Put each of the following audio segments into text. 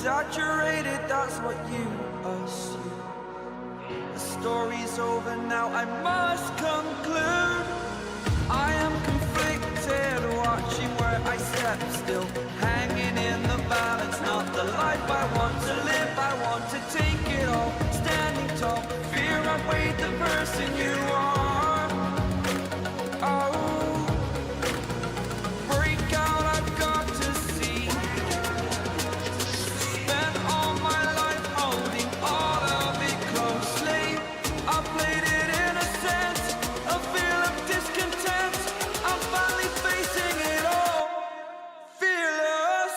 Exaggerated, that's what you assume. The story's over now, I must conclude. I am conflicted, watching where I step still, hanging in the balance, not the life I want to live. I want to take it all, standing tall, fear I've weighed the person you are. Oh, break out, I've got to see. Spent all my life holding all of it closely. I played it innocent, a feel of discontent. I'm finally facing it all, fearless.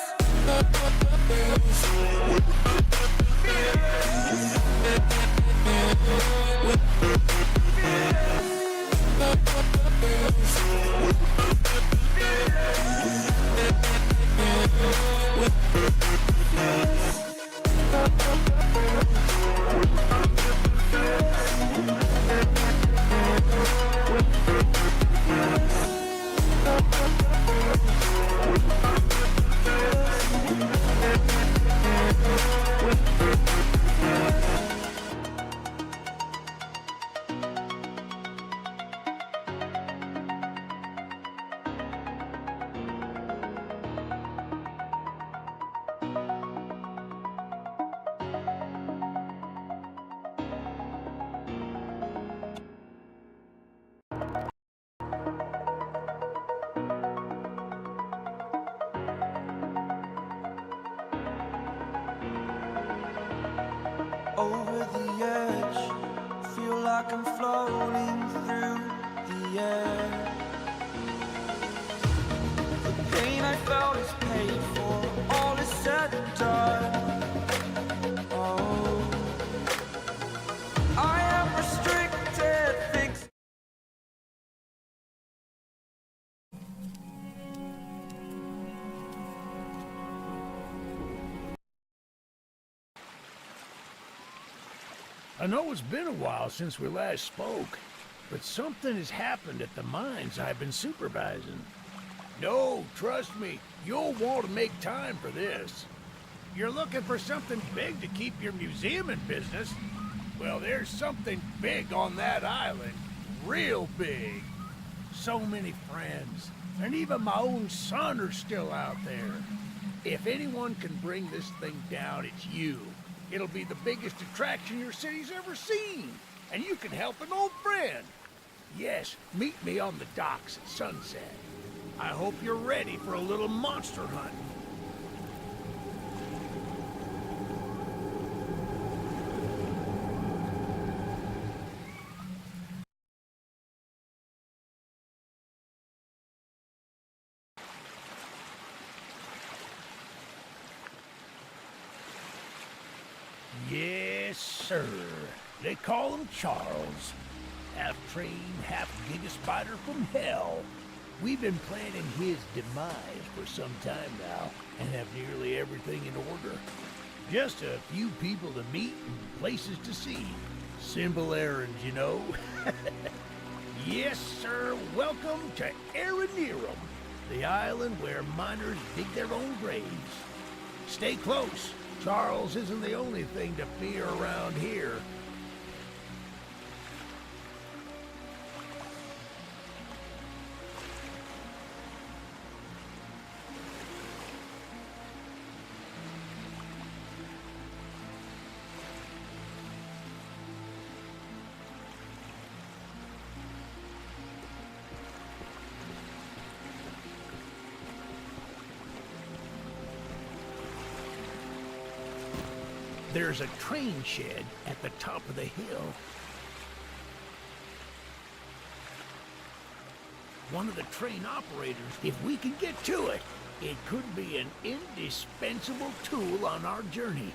Over the edge, feel like I'm floating through the air. The pain I felt is paid for, all is said and done. Oh, I am restricted, fixed. I know it's been a while since we last spoke, but something has happened at the mines I've been supervising. No, trust me, you'll want to make time for this. You're looking for something big to keep your museum in business? Well, there's something big on that island. Real big. So many friends, and even my own son are still out there. If anyone can bring this thing down, it's you. It'll be the biggest attraction your city's ever seen, and you can help an old friend. Yes, meet me on the docks at sunset. I hope you're ready for a little monster hunt. Yes, sir. They call him Charles. Half train, half giga spider from hell. We've been planning his demise for some time now, and have nearly everything in order. Just a few people to meet and places to see. Simple errands, you know. Yes, sir. Welcome to Aranerum, the island where miners dig their own graves. Stay close. Charles isn't the only thing to fear around here. There's a train shed at the top of the hill. One of the train operators, if we can get to it, it could be an indispensable tool on our journey.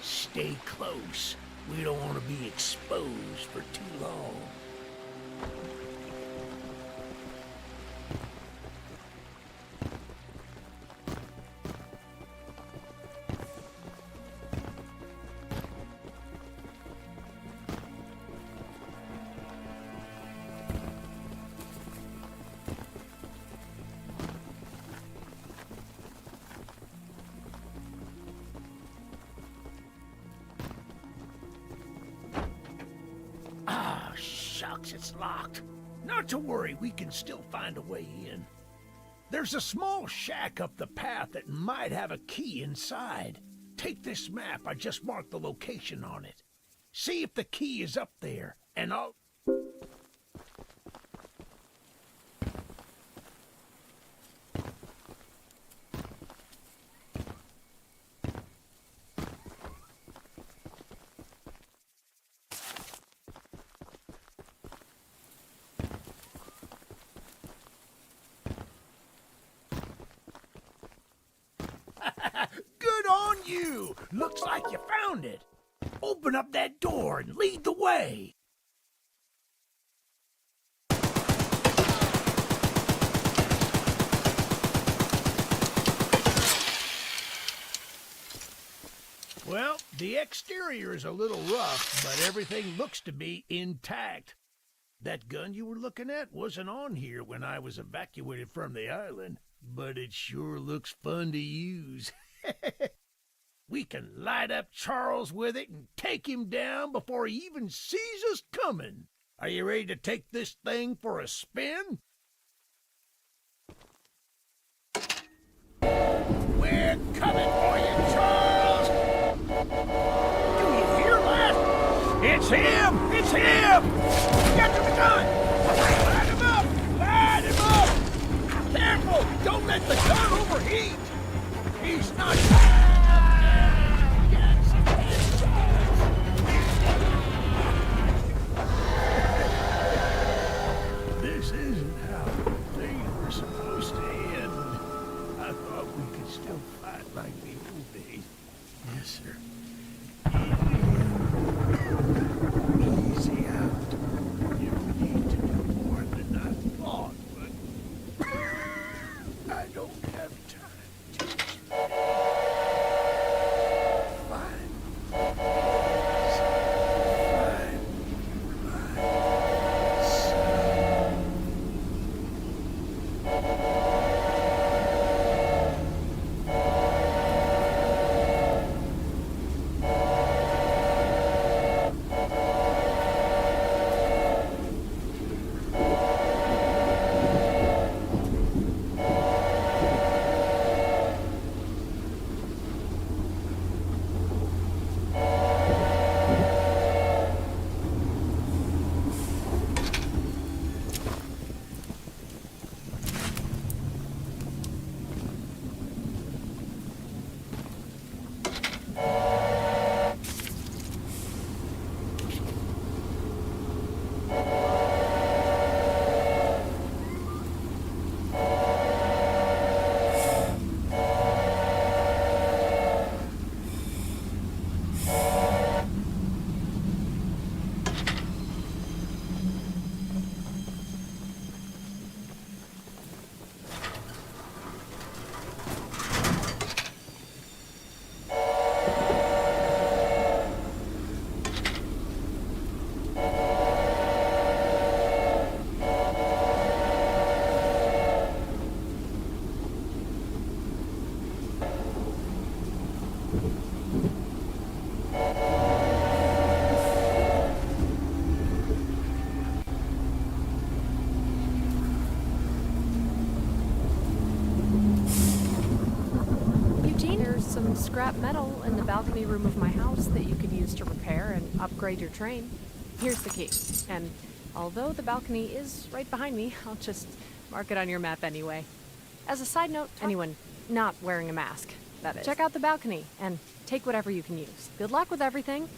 Stay close. We don't want to be exposed for too long. Shucks, it's locked. Not to worry, we can still find a way in. There's a small shack up the path that might have a key inside. Take this map, I just marked the location on it. See if the key is up there, and I'll... Good on you! Looks like you found it. Open up that door and lead the way. Well, the exterior is a little rough, but everything looks to be intact. That gun you were looking at wasn't on here when I was evacuated from the island, but it sure looks fun to use. We can light up Charles with it and take him down before he even sees us coming. Are you ready to take this thing for a spin? We're coming for you, Charles! Do you hear that? It's him! It's him! Get to the gun! Light him up! Light him up! Careful! Don't let the gun overheat! He's not... This isn't how things were supposed to end. I thought we could still fight like the old days. Yes, sir. Easy out. You need to do more than I thought, but I don't have time to. Fine. Some scrap metal in the balcony room of my house that you could use to repair and upgrade your train. Here's the key. And although the balcony is right behind me, I'll just mark it on your map anyway. As a side note, anyone not wearing a mask, that is. Check out the balcony and take whatever you can use. Good luck with everything.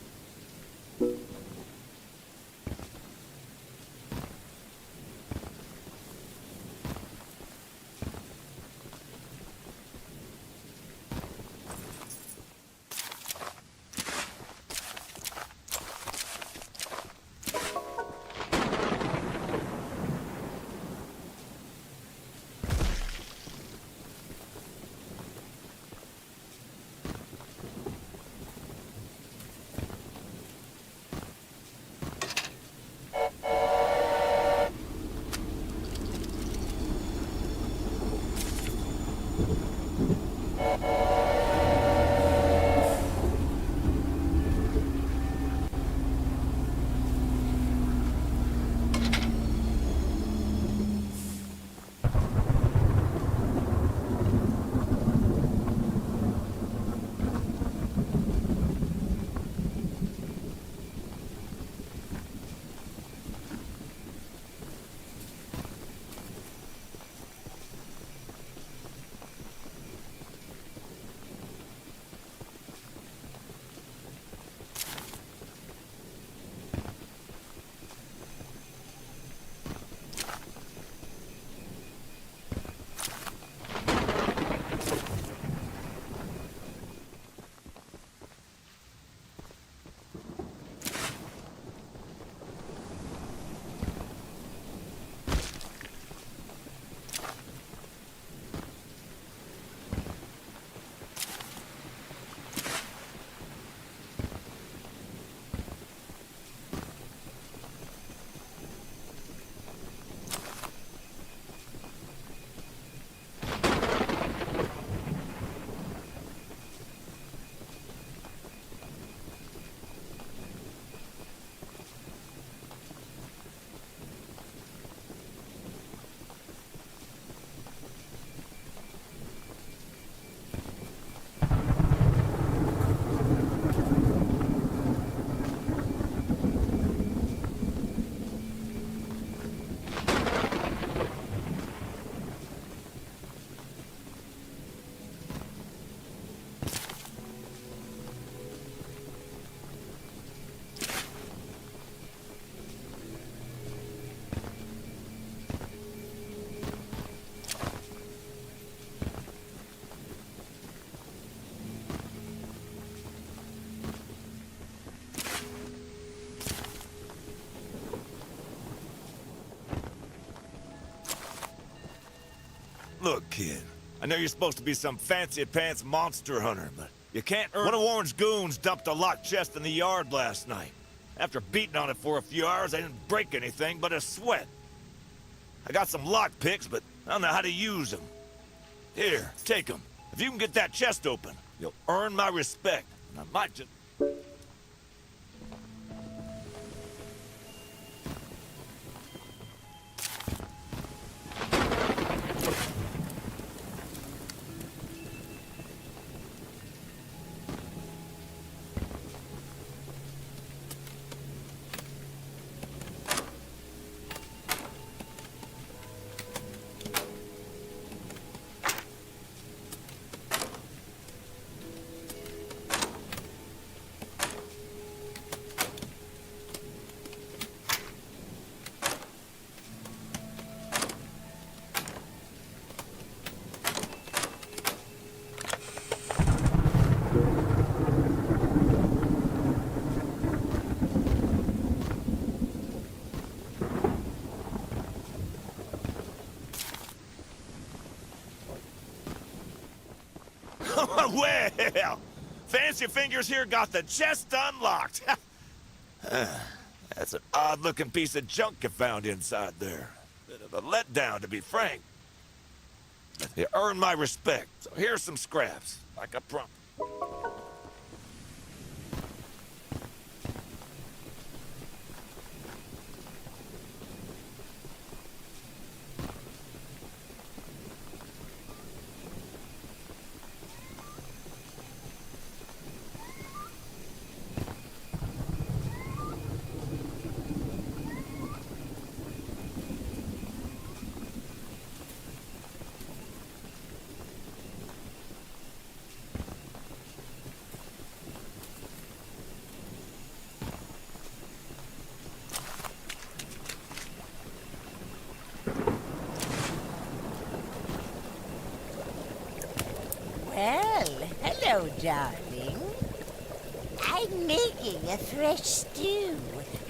Look, kid, I know you're supposed to be some fancy-pants monster hunter, but you can't earn... One of Warren's goons dumped a locked chest in the yard last night. After beating on it for a few hours, I didn't break anything but a sweat. I got some lock picks, but I don't know how to use them. Here, take them. If you can get that chest open, you'll earn my respect. And I might just... Well, Fancy Fingers here got the chest unlocked. That's an odd-looking piece of junk you found inside there. Bit of a letdown, to be frank. But you earned my respect, so here's some scraps, like I promised. Well, hello, darling. I'm making a fresh stew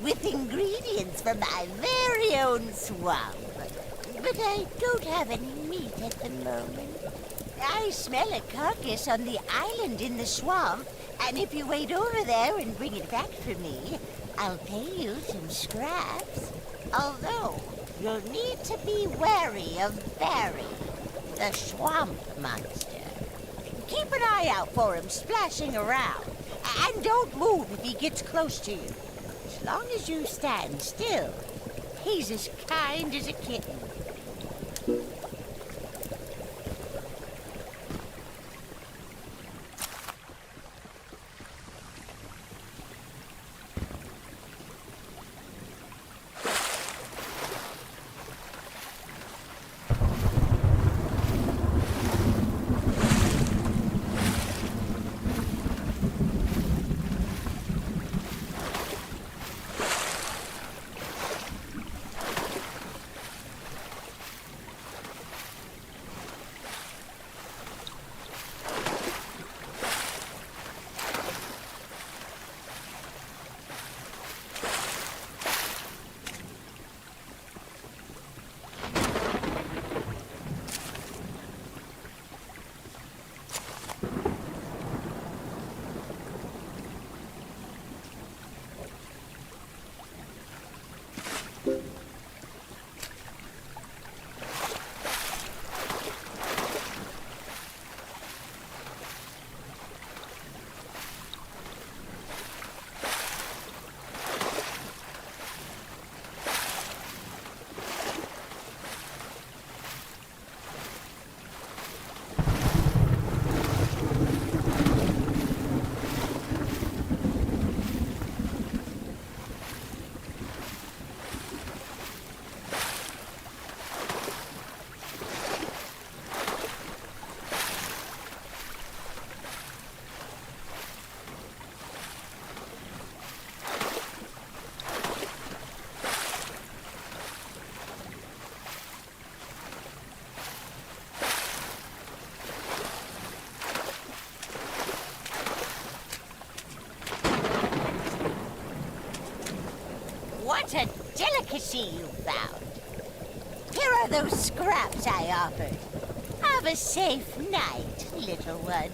with ingredients from my very own swamp. But I don't have any meat at the moment. I smell a carcass on the island in the swamp, and if you wait over there and bring it back for me, I'll pay you some scraps. Although, you'll need to be wary of Barry, the swamp monster. Keep an eye out for him splashing around, and don't move if he gets close to you. As long as you stand still, he's as kind as a kitten. What a delicacy you found. Here are those scraps I offered. Have a safe night, little one.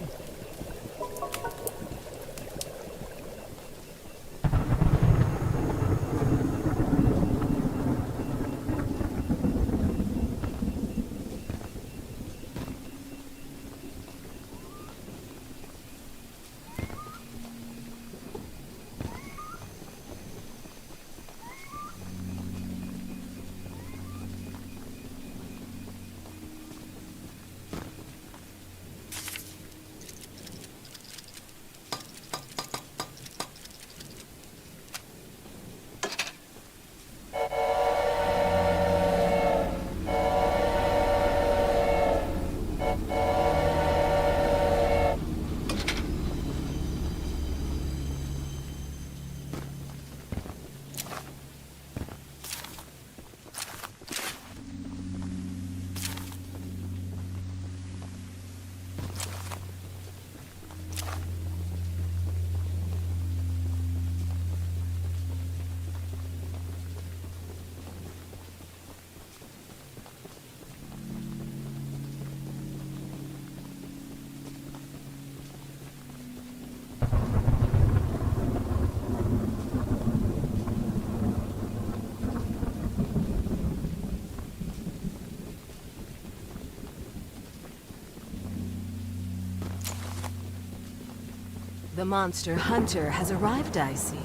The monster hunter has arrived, I see.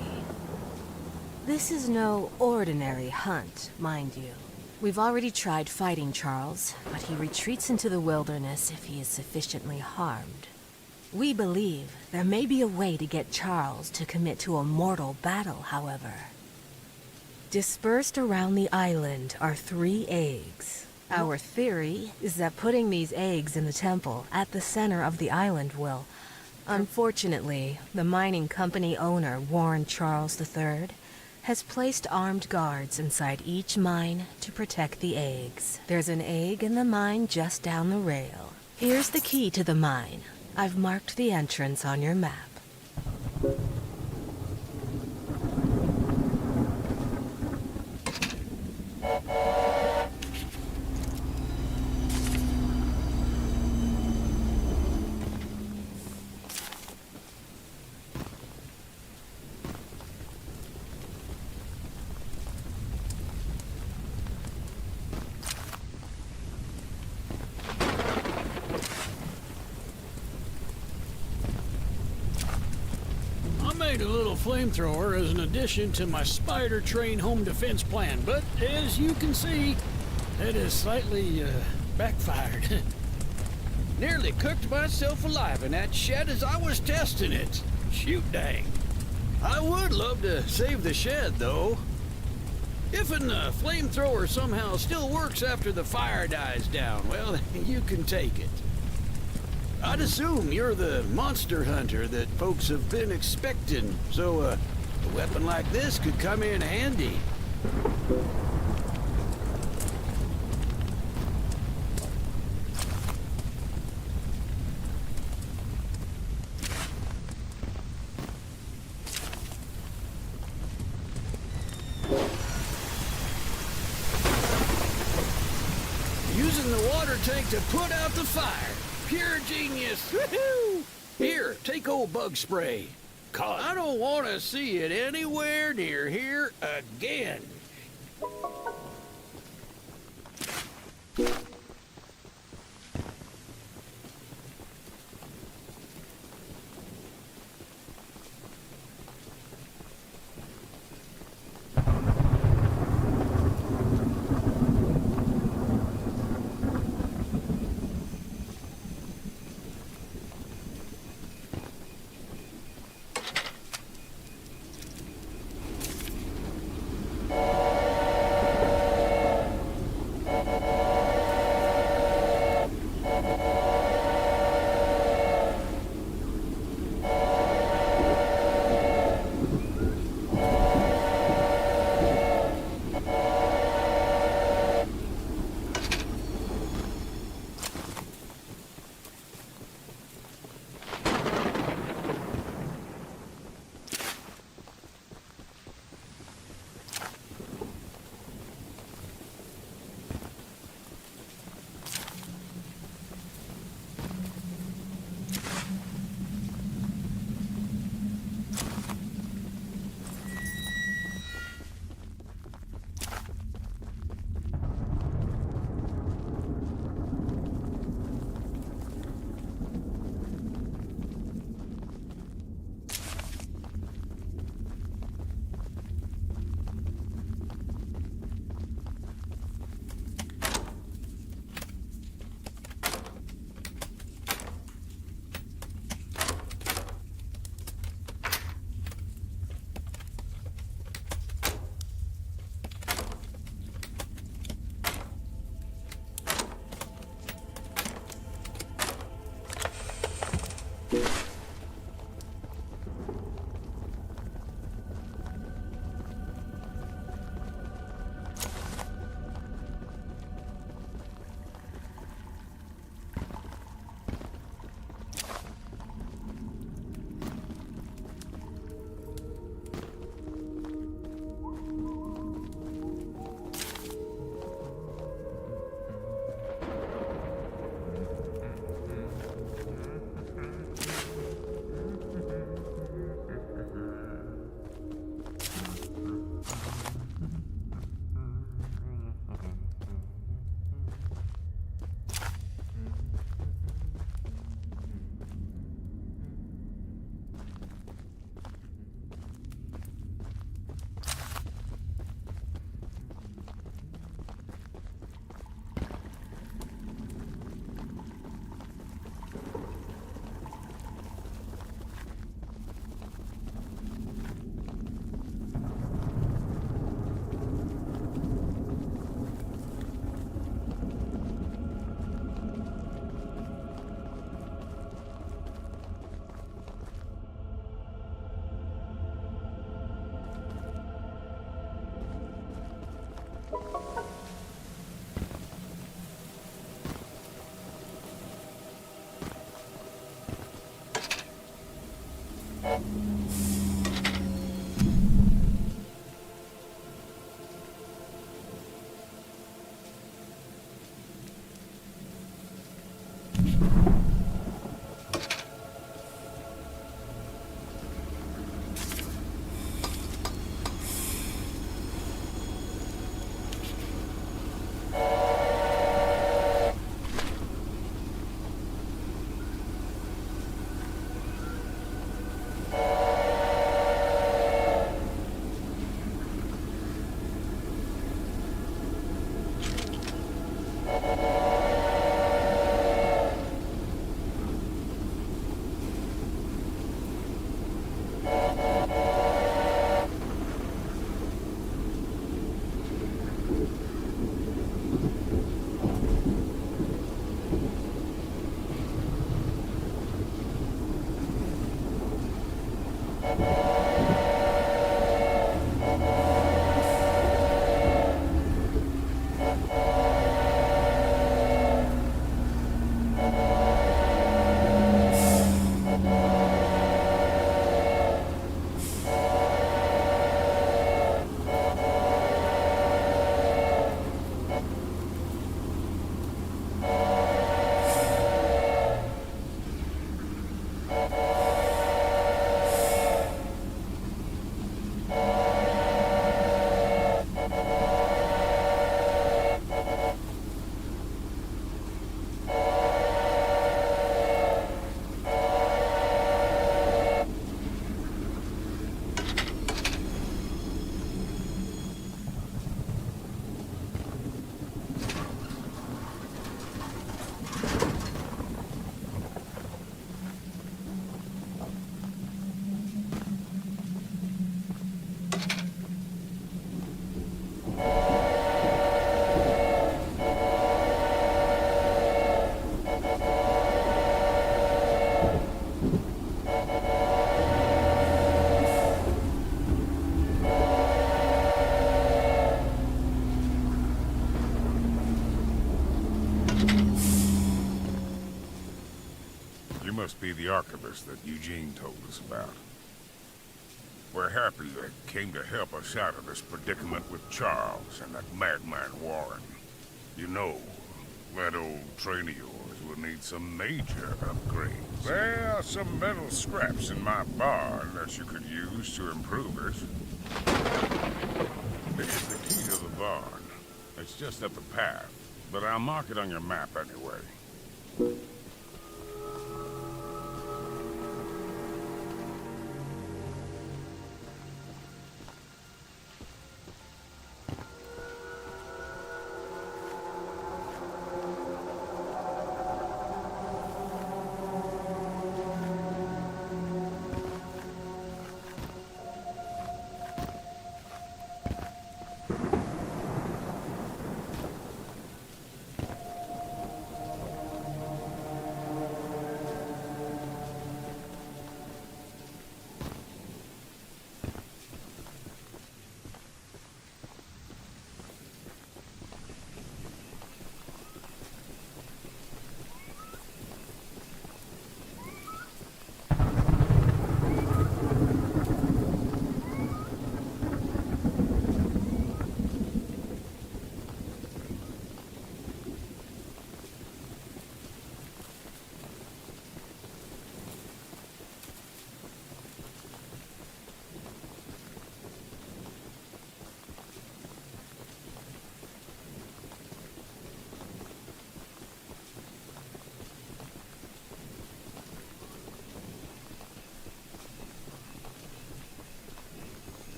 This is no ordinary hunt, mind you. We've already tried fighting Charles, but he retreats into the wilderness if he is sufficiently harmed. We believe there may be a way to get Charles to commit to a mortal battle, however. Dispersed around the island are 3 eggs. Our theory is that putting these eggs in the temple at the center of the island will... Unfortunately, the mining company owner, Warren Charles III, has placed armed guards inside each mine to protect the eggs. There's an egg in the mine just down the rail. Here's the key to the mine. I've marked the entrance on your map. I made a little flamethrower as an addition to my spider train home defense plan, but as you can see, it has slightly backfired. Nearly cooked myself alive in that shed as I was testing it. Shoot dang. I would love to save the shed, though. If a flamethrower somehow still works after the fire dies down, well, you can take it. I'd assume you're the monster hunter that folks have been expecting, so a weapon like this could come in handy. Using the water tank to put out the fire. Pure genius! Woohoo! Here, take old bug spray. 'Cause I don't want to see it anywhere near here again. must be the archivist that Eugene told us about. We're happy you came to help us out of this predicament with Charles and that madman Warren. You know, that old train of yours will need some major upgrades. There are some metal scraps in my barn that you could use to improve it. Here's the key to the barn. It's just up the path, but I'll mark it on your map anyway.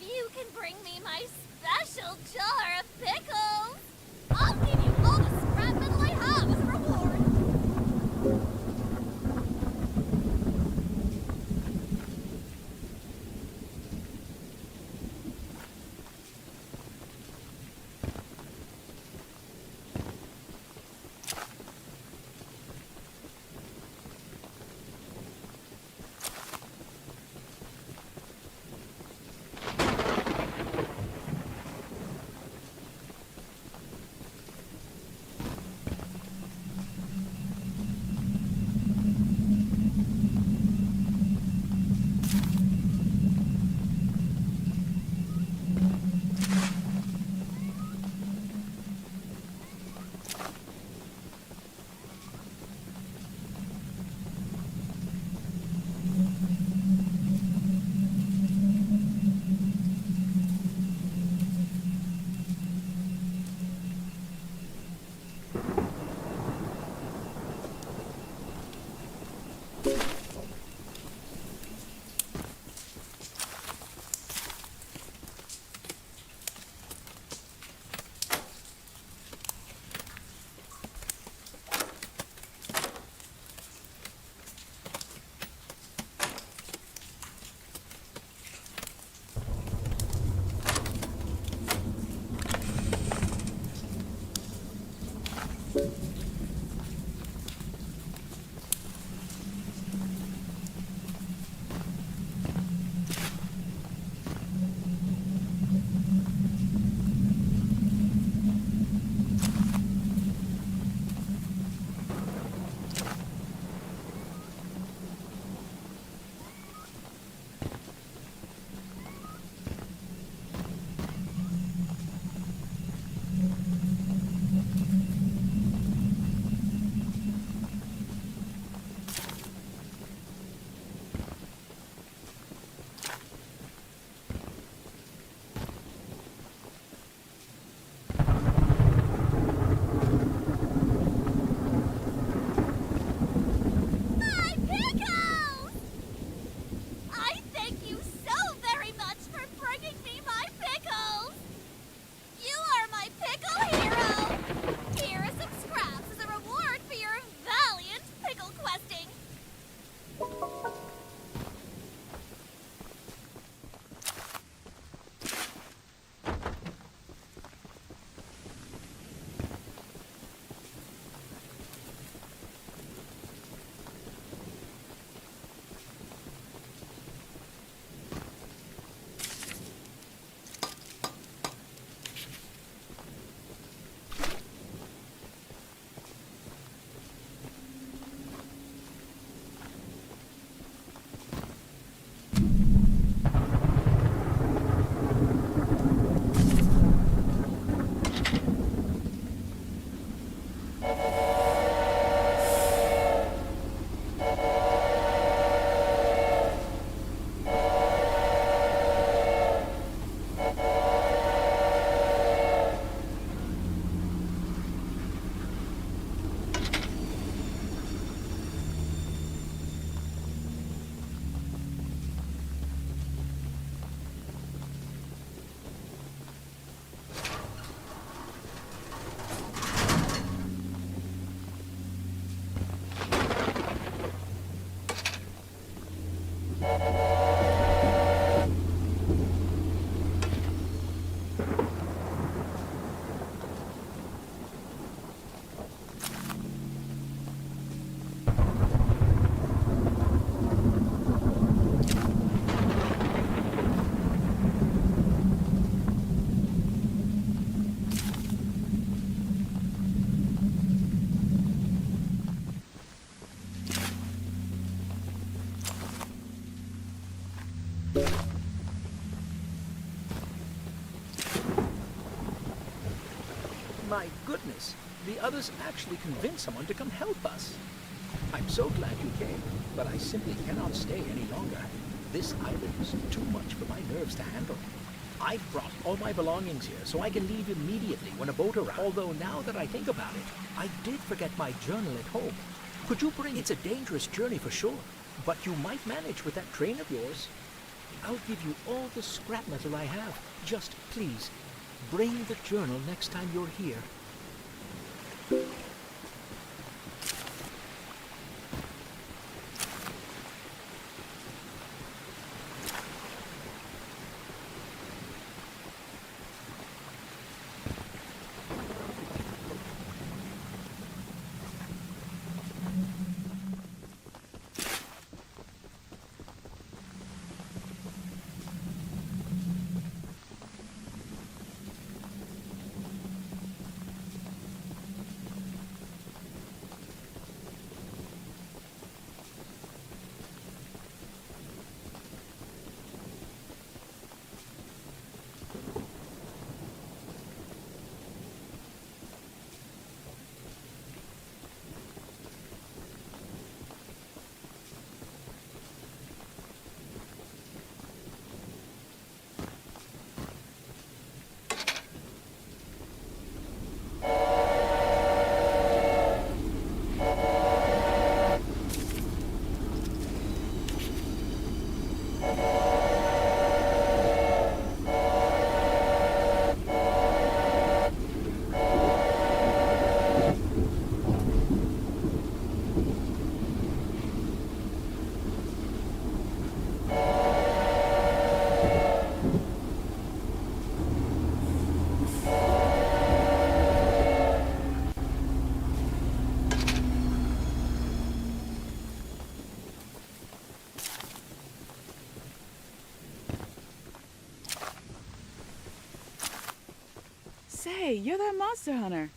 if you can bring me my special jar of pickles, I'll give you all the scrap metal I have as a reward. My goodness, the others actually convinced someone to come help us. I'm so glad you came, but I simply cannot stay any longer. This island is too much for my nerves to handle. I've brought all my belongings here so I can leave immediately when a boat arrives. Although now that I think about it, I did forget my journal at home. Could you bring it? It's a dangerous journey for sure, but you might manage with that train of yours. I'll give you all the scrap metal I have. Just please, bring the journal next time you're here. Say, you're that monster hunter.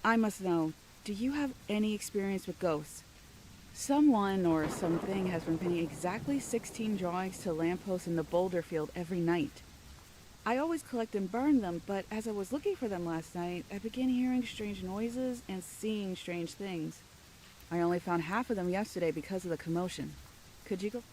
I must know, do you have any experience with ghosts? Someone or something has been pinning exactly 16 drawings to lampposts in the boulder field every night. I always collect and burn them, but as I was looking for them last night, I began hearing strange noises and seeing strange things. I only found half of them yesterday because of the commotion. Could you go?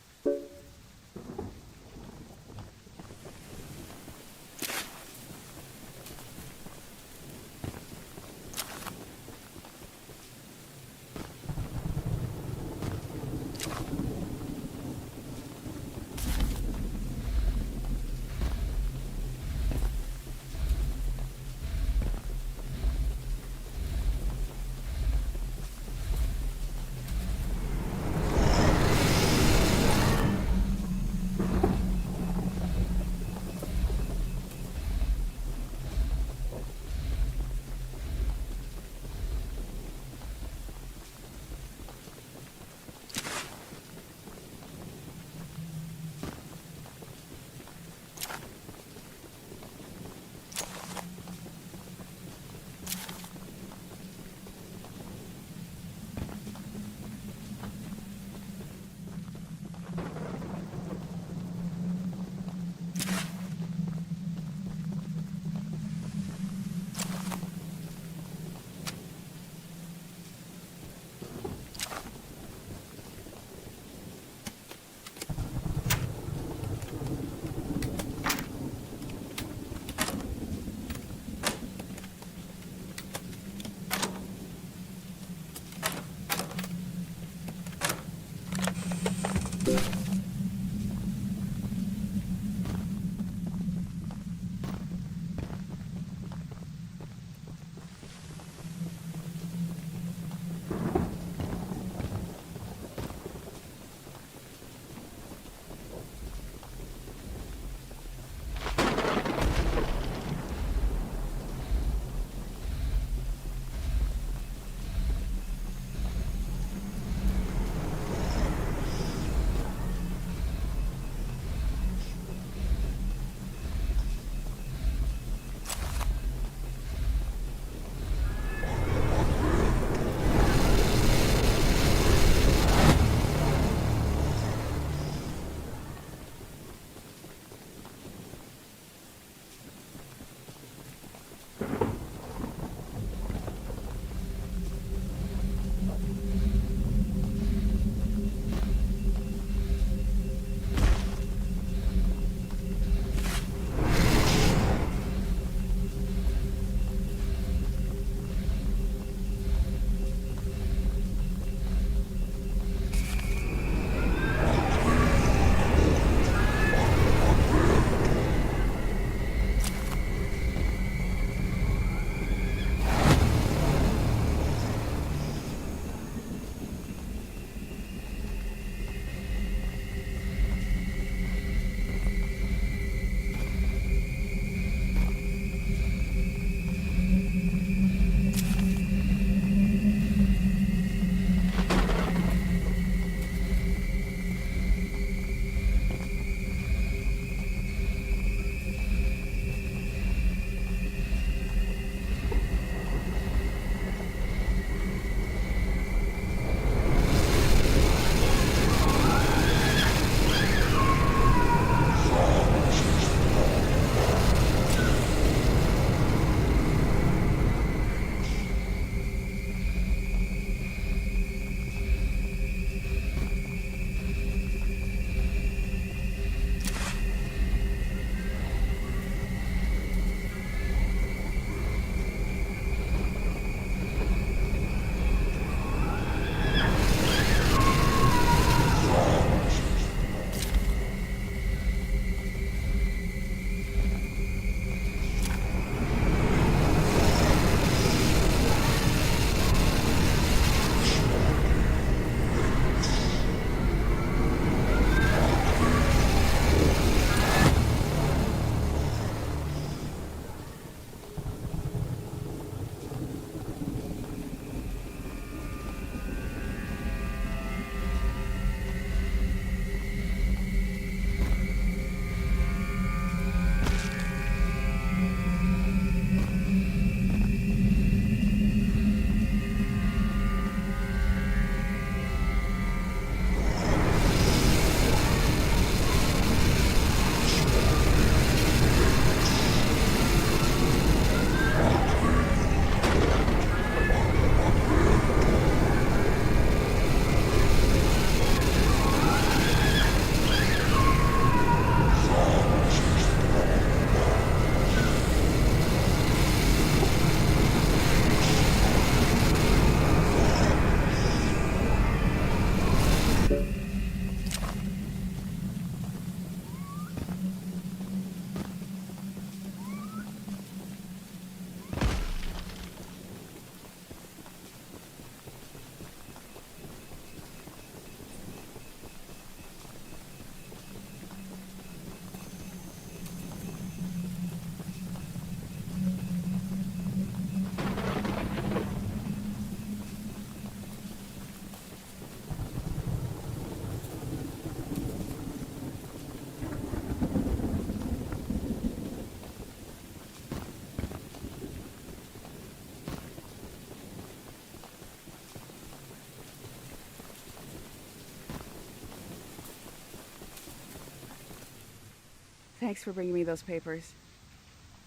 Thanks for bringing me those papers.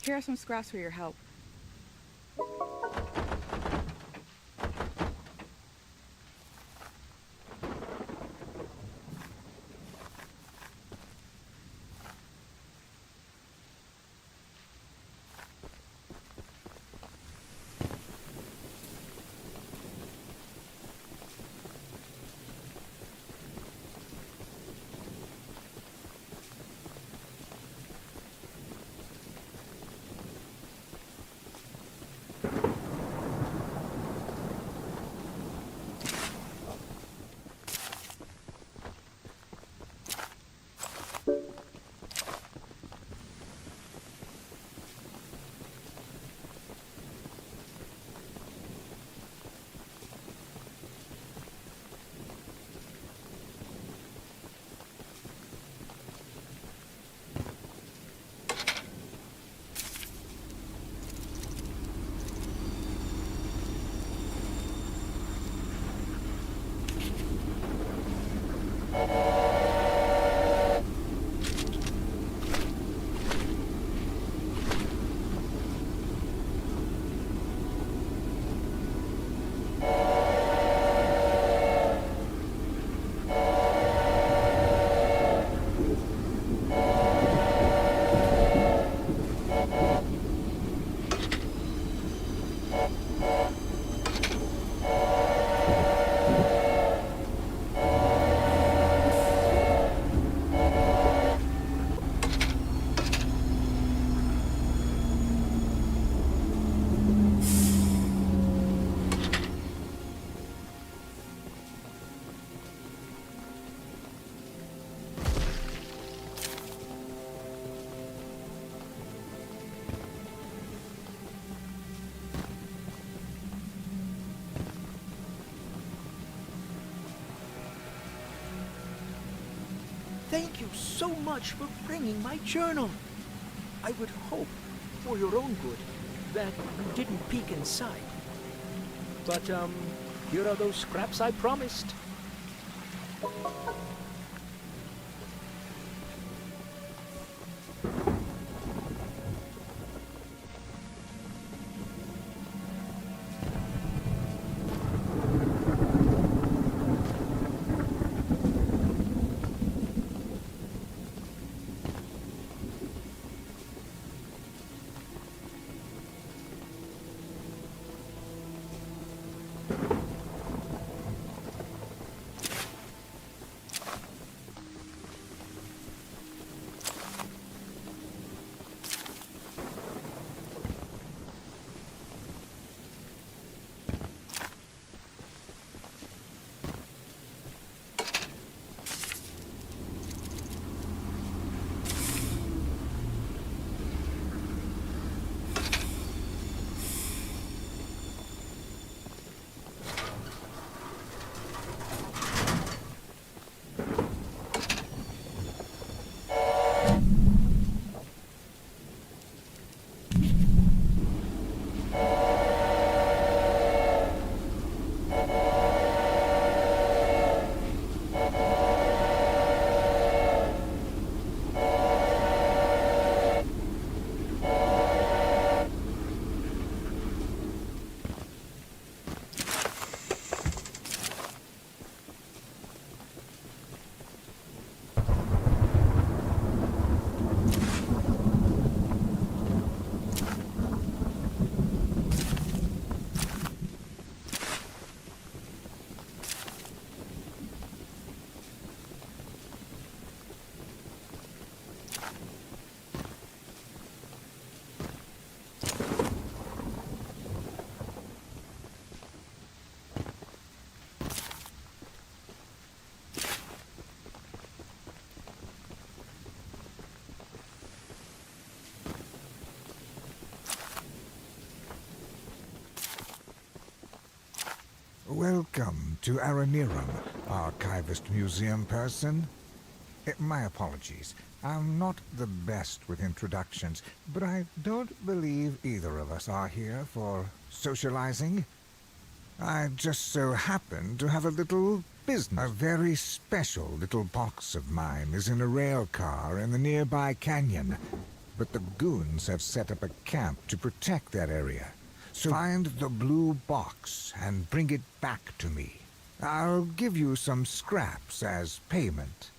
Here are some scraps for your help. Thank you so much for bringing my journal. I would hope, for your own good, that you didn't peek inside. But, here are those scraps I promised. Welcome to Aranirum, Archivist Museum person. My apologies. I'm not the best with introductions, but I don't believe either of us are here for socializing. I just so happen to have a little business. A very special little box of mine is in a rail car in the nearby canyon, but the goons have set up a camp to protect that area. So find the blue box and bring it back to me. I'll give you some scraps as payment.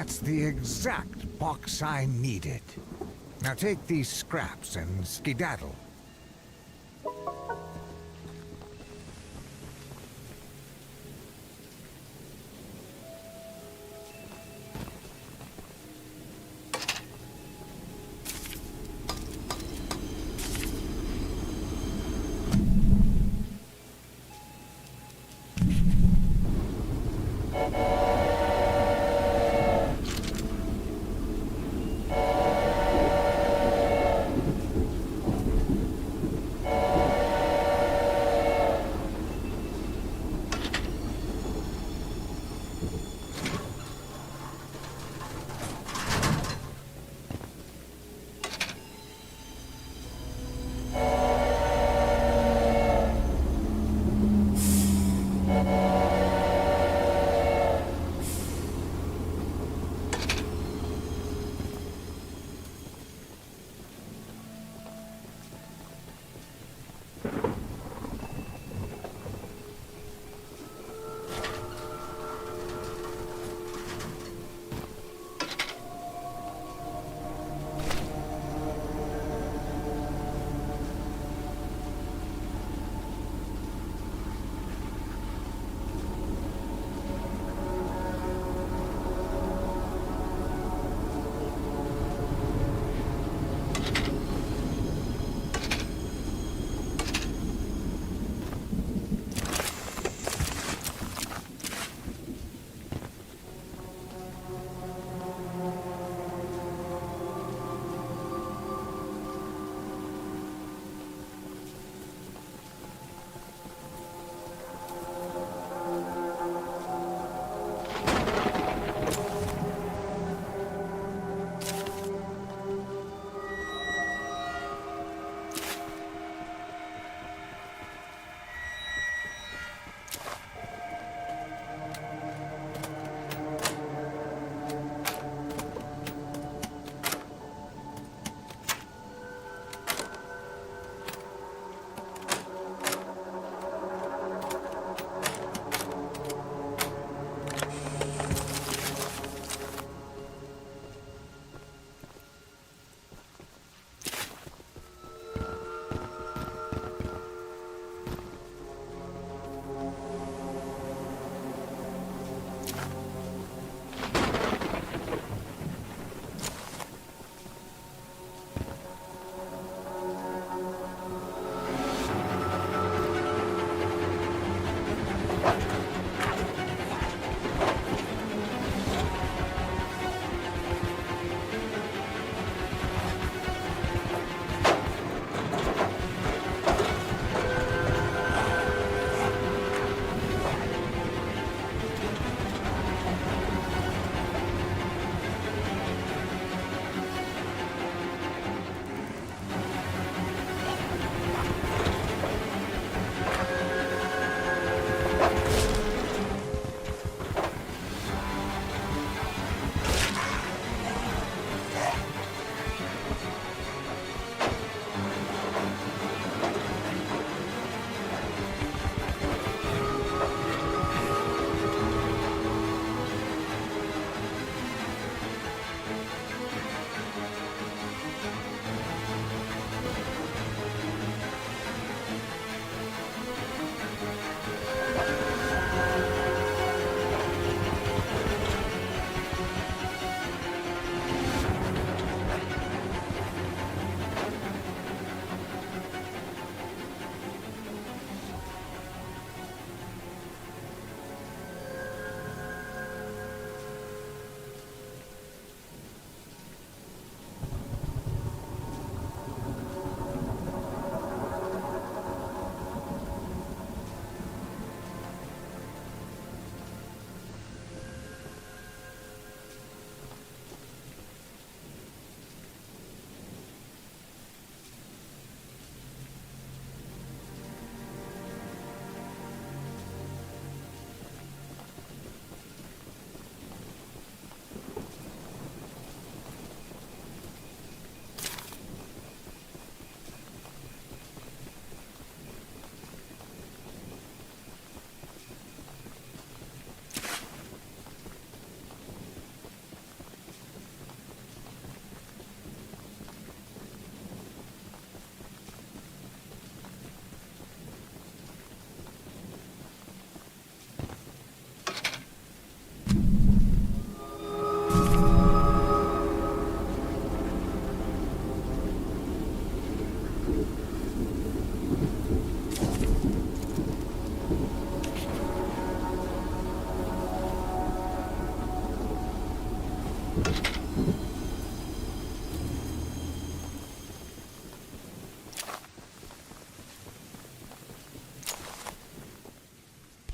That's the exact box I needed. Now take these scraps and skedaddle.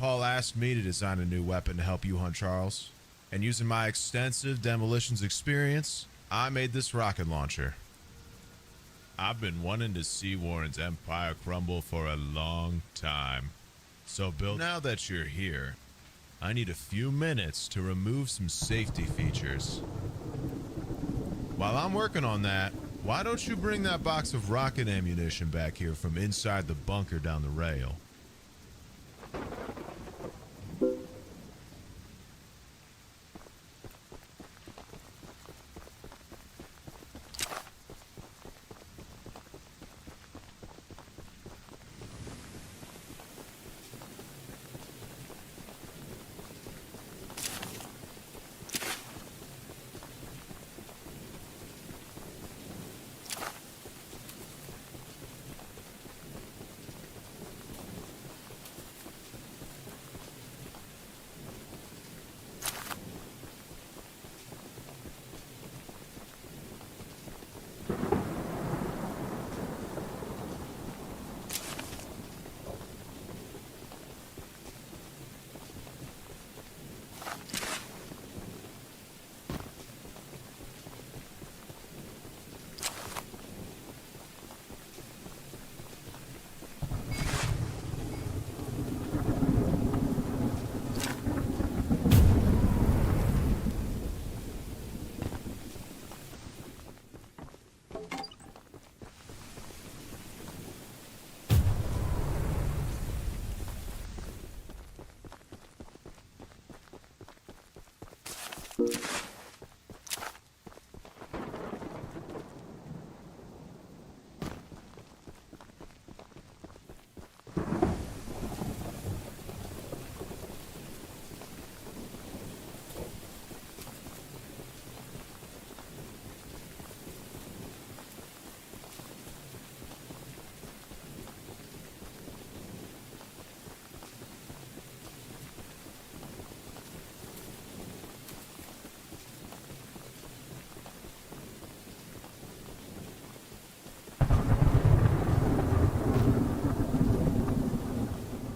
Paul asked me to design a new weapon to help you hunt Charles. And using my extensive demolitions experience, I made this rocket launcher. I've been wanting to see Warren's empire crumble for a long time. So Bill, now that you're here, I need a few minutes to remove some safety features. While I'm working on that, why don't you bring that box of rocket ammunition back here from inside the bunker down the rail?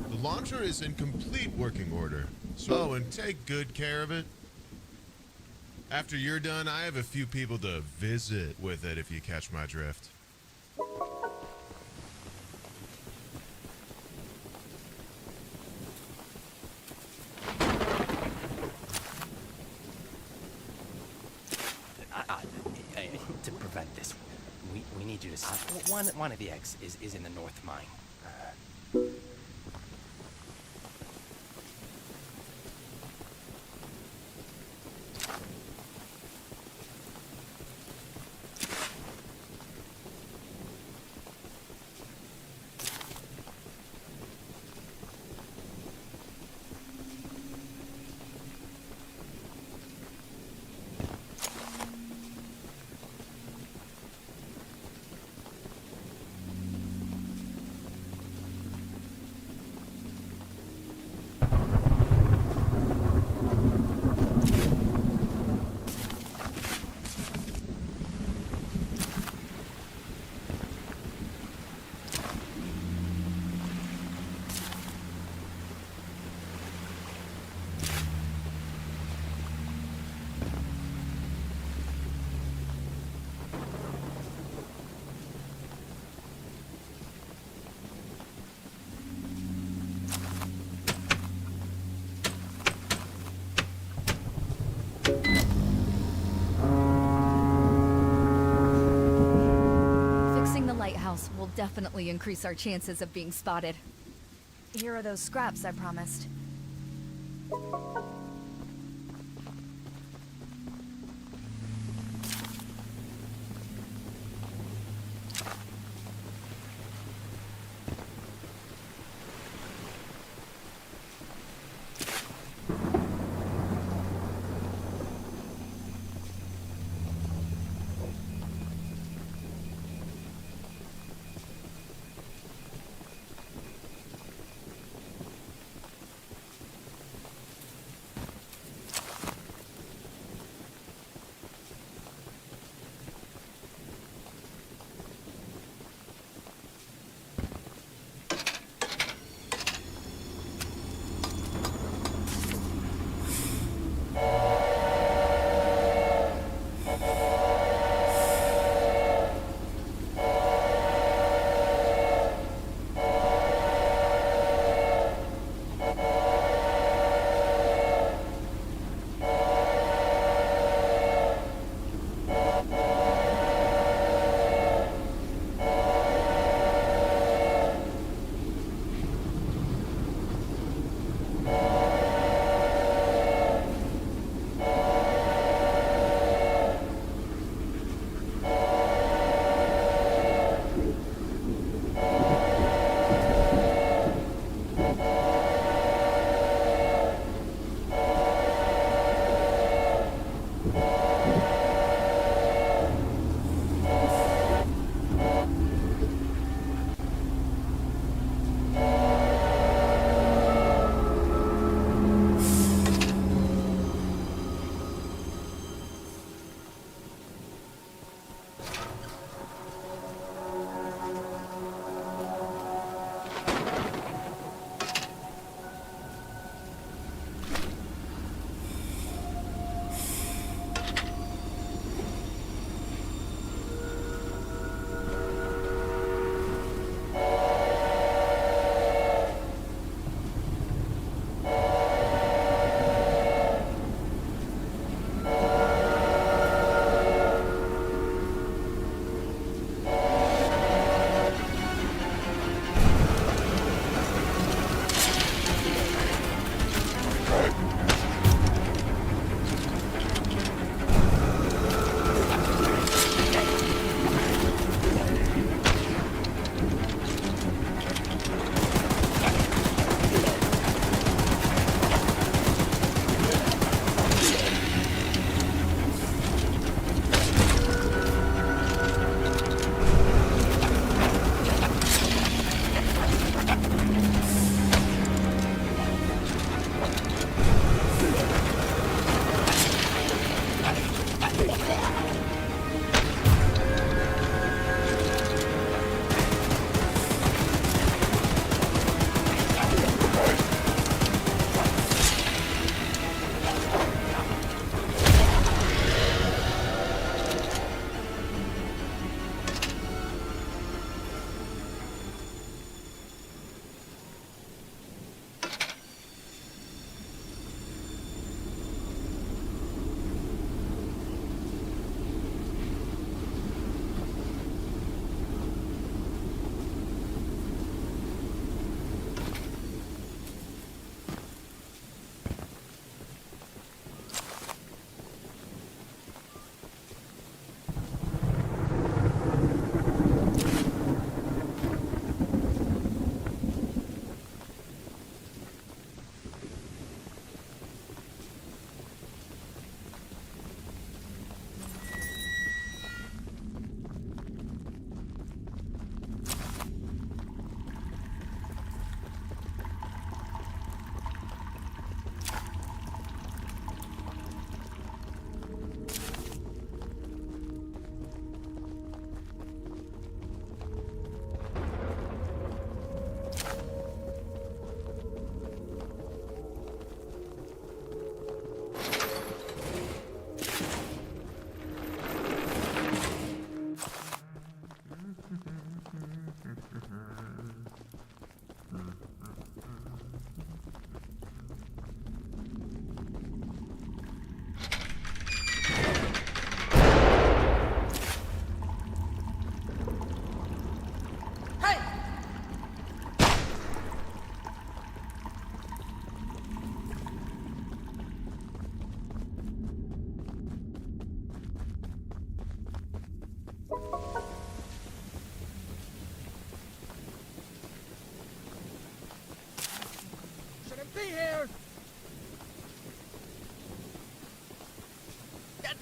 The launcher is in complete working order. So, and take good care of it. After you're done, I have a few people to visit with it, if you catch my drift. To prevent this, we need you to stop. One of the eggs is in the north mine. Will definitely increase our chances of being spotted. Here are those scraps I promised.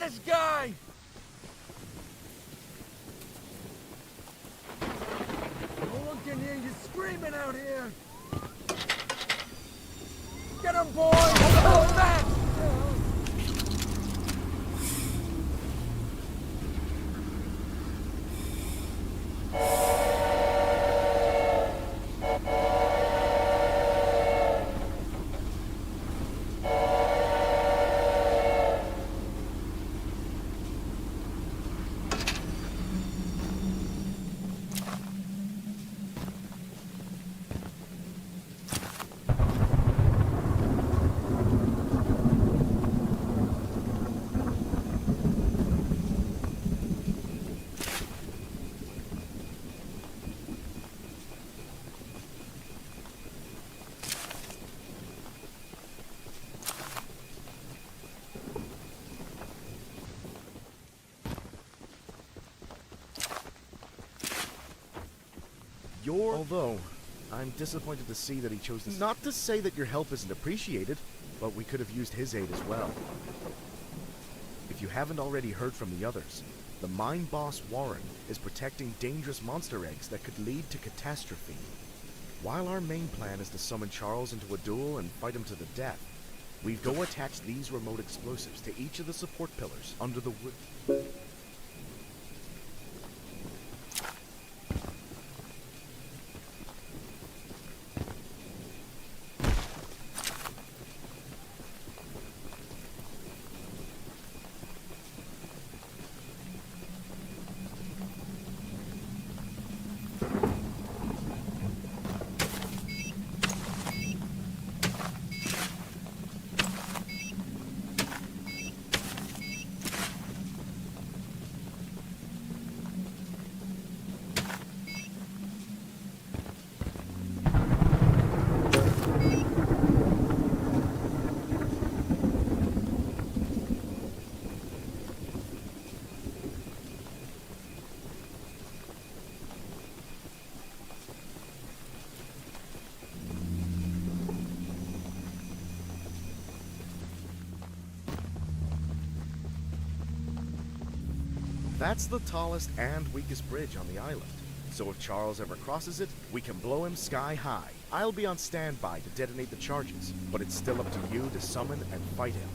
this guy! No one can hear you screaming out here! Get him, boys! Oh, back! Although, I'm disappointed to see that he chose this. Not to say that your help isn't appreciated, but we could have used his aid as well. If you haven't already heard from the others, the mine boss Warren is protecting dangerous monster eggs that could lead to catastrophe. While our main plan is to summon Charles into a duel and fight him to the death, we go attach these remote explosives to each of the support pillars under the wood. That's the tallest and weakest bridge on the island. So if Charles ever crosses it, we can blow him sky high. I'll be on standby to detonate the charges, but it's still up to you to summon and fight him.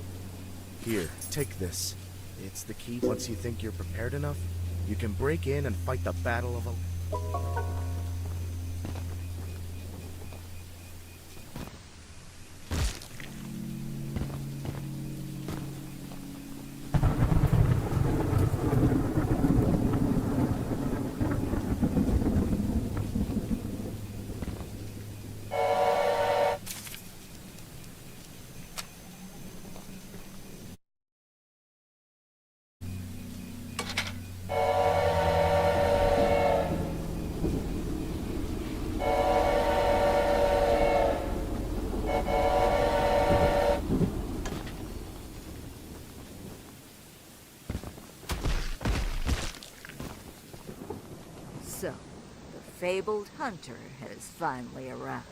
Here, take this. It's the key. Once you think you're prepared enough, you can break in and fight the battle of a... So, the fabled hunter has finally arrived.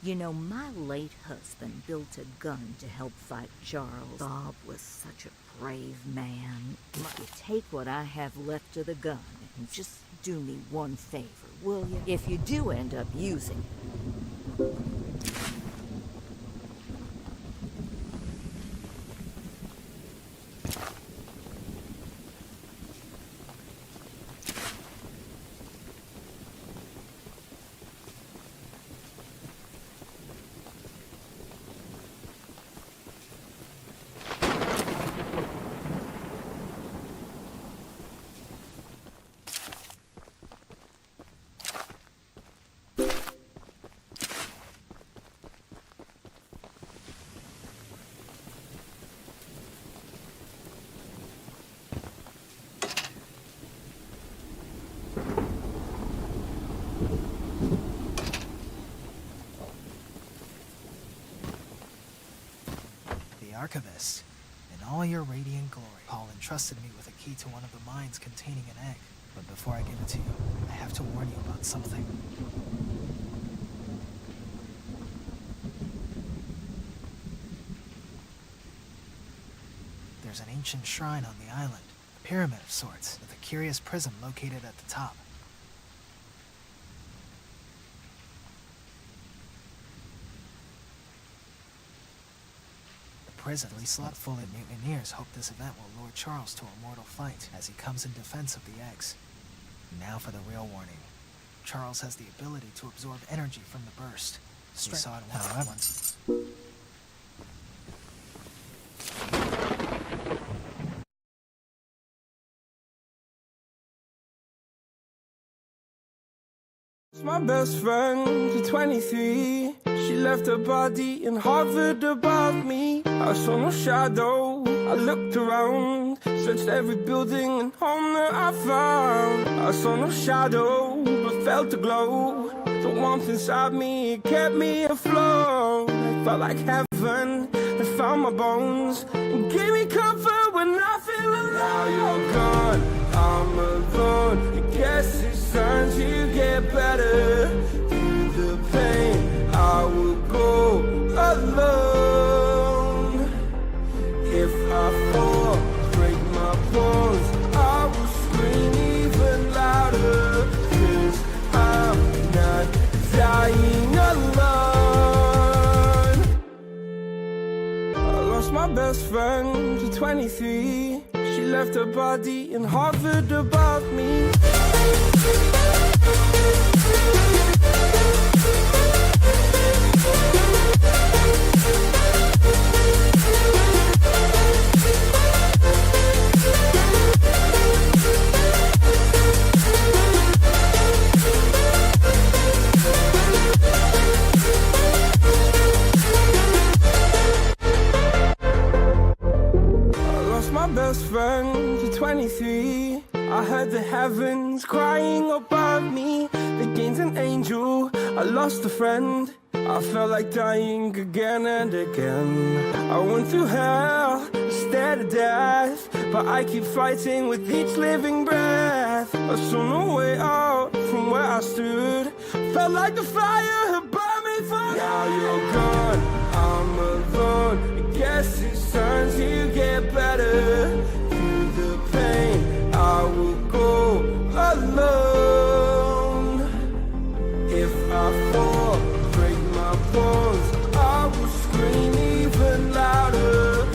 You know, my late husband built a gun to help fight Charles. Bob was such a brave man. If you take what I have left of the gun and just do me one favor, will you? If you do end up using it, Archivist, in all your radiant glory, Paul entrusted me with a key to one of the mines containing an egg. But before I give it to you, I have to warn you about something. there's an ancient shrine on the island, a pyramid of sorts, with a curious prism located at the top. The prism slot full of mutineers hope this event will lure Charles to a mortal fight as he comes in defense of the eggs. Now for the real warning. Charles has the ability to absorb energy from the burst. We saw it once. My best friend, she's 23. She left her body and hovered above me. I saw no shadow, I looked around, searched every building and home that I found. I saw no shadow, but felt a glow. The warmth inside me, it kept me afloat. It felt like heaven had found my bones and gave me comfort when I feel alone. Now you're gone, I'm alone. I guess it's time to get better. Through the pain, I will go alone. If I fall, break my bones, I will scream even louder. 'Cause I'm not dying alone. I lost my best friend to 23. She left her body and hovered above me. My best friend to 23. I heard the heavens crying above me. They gained an angel, I lost a friend. I felt like dying again and again. I went through hell, stared at death, but I keep fighting with each living breath. I saw no way out from where I stood. Felt like the fire had burned me for. Now you're gone,